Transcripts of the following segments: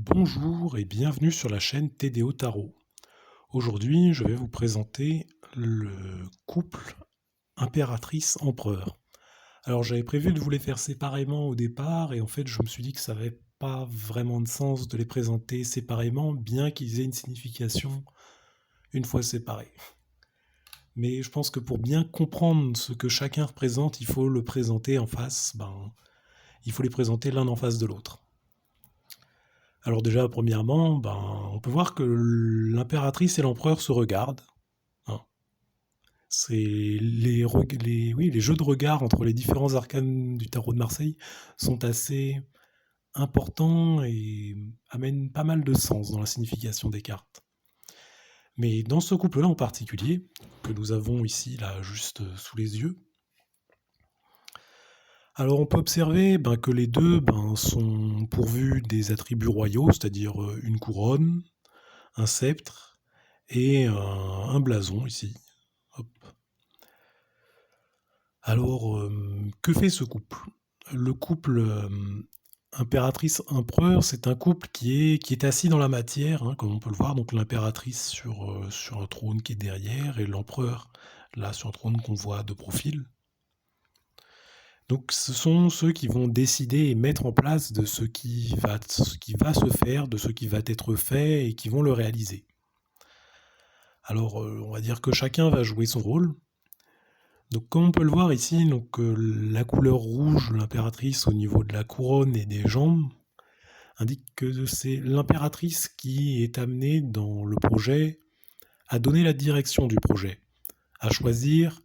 Bonjour et bienvenue sur la chaîne TDO Tarot. Aujourd'hui, je vais vous présenter le couple impératrice-empereur. Alors, j'avais prévu de vous les faire séparément au départ et en fait, je me suis dit que ça n'avait pas vraiment de sens de les présenter séparément, bien qu'ils aient une signification une fois séparés. Mais je pense que pour bien comprendre ce que chacun représente, il faut le présenter en face, il faut les présenter l'un en face de l'autre. Alors déjà, premièrement, on peut voir que l'impératrice et l'empereur se regardent, hein. C'est les jeux de regard entre les différents arcanes du tarot de Marseille sont assez importants et amènent pas mal de sens dans la signification des cartes. Mais dans ce couple-là en particulier, que nous avons ici, là, juste sous les yeux, alors on peut observer que les deux sont pourvus des attributs royaux, c'est-à-dire une couronne, un sceptre et un blason ici. Hop. Alors, que fait ce couple? Le couple impératrice-empereur, c'est un couple qui est assis dans la matière, hein, comme on peut le voir. Donc l'impératrice sur un trône qui est derrière et l'empereur là sur un trône qu'on voit de profil. Donc ce sont ceux qui vont décider et mettre en place de ce qui va se faire, de ce qui va être fait et qui vont le réaliser. Alors on va dire que chacun va jouer son rôle. Donc comme on peut le voir ici, la couleur rouge de l'impératrice au niveau de la couronne et des jambes indique que c'est l'impératrice qui est amenée dans le projet à donner la direction du projet, à choisir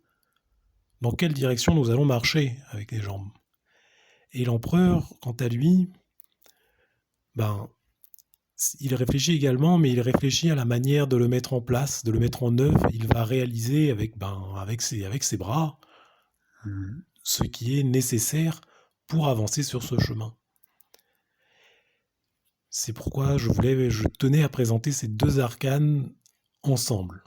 dans quelle direction nous allons marcher avec les jambes. Et l'empereur, quant à lui, il réfléchit également, mais il réfléchit à la manière de le mettre en place, de le mettre en œuvre. Il va réaliser avec ses bras ce qui est nécessaire pour avancer sur ce chemin. C'est pourquoi je tenais à présenter ces deux arcanes ensemble.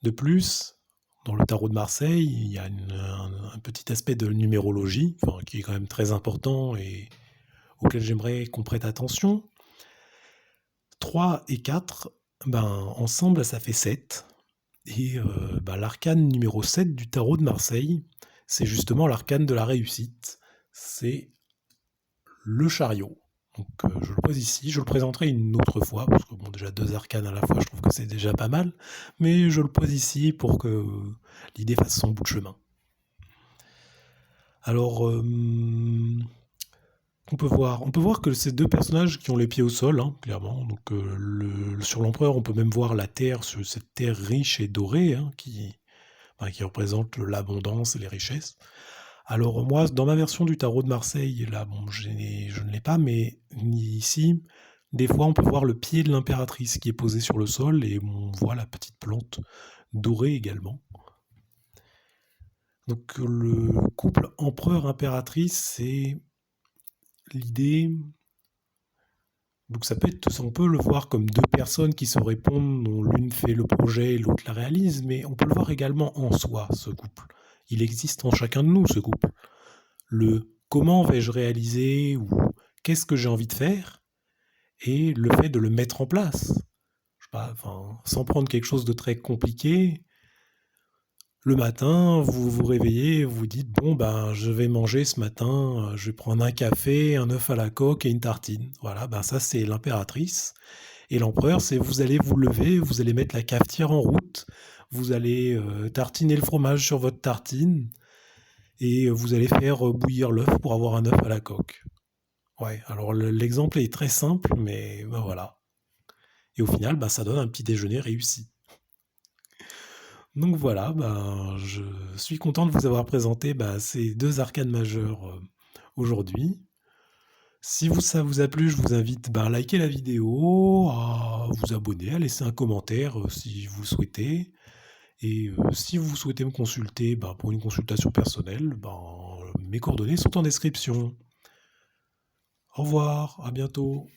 De plus, dans le tarot de Marseille, il y a un petit aspect de numérologie, qui est quand même très important et auquel j'aimerais qu'on prête attention. 3 et 4, ensemble, ça fait 7. Et l'arcane numéro 7 du tarot de Marseille, c'est justement l'arcane de la réussite. C'est le chariot. Donc je le pose ici, je le présenterai une autre fois, parce que déjà 2 arcanes à la fois, je trouve que c'est déjà pas mal, mais je le pose ici pour que l'idée fasse son bout de chemin. Alors, on peut voir que ces deux personnages qui ont les pieds au sol, hein, clairement. Donc sur l'empereur, on peut même voir la terre, cette terre riche et dorée, hein, qui représente l'abondance et les richesses. Alors moi, dans ma version du tarot de Marseille, là, je ne l'ai pas, mais ici, des fois, on peut voir le pied de l'impératrice qui est posé sur le sol et on voit la petite plante dorée également. Donc le couple empereur-impératrice, c'est l'idée. Donc on peut le voir comme deux personnes qui se répondent, dont l'une fait le projet et l'autre la réalise, mais on peut le voir également en soi, ce couple. Il existe en chacun de nous, ce couple. Le comment vais-je réaliser ou qu'est-ce que j'ai envie de faire et le fait de le mettre en place. Je sais pas, sans prendre quelque chose de très compliqué. Le matin, vous vous réveillez, vous dites je vais manger ce matin, je vais prendre un café, un œuf à la coque et une tartine. Voilà, ça c'est l'impératrice. Et l'empereur, c'est vous allez vous lever, vous allez mettre la cafetière en route, vous allez tartiner le fromage sur votre tartine et vous allez faire bouillir l'œuf pour avoir un œuf à la coque. Ouais, alors l'exemple est très simple, mais voilà. Et au final, ça donne un petit déjeuner réussi. Donc voilà, je suis content de vous avoir présenté ces deux arcanes majeures aujourd'hui. Si ça vous a plu, je vous invite à liker la vidéo, à vous abonner, à laisser un commentaire si vous le souhaitez. Et si vous souhaitez me consulter pour une consultation personnelle, mes coordonnées sont en description. Au revoir, à bientôt.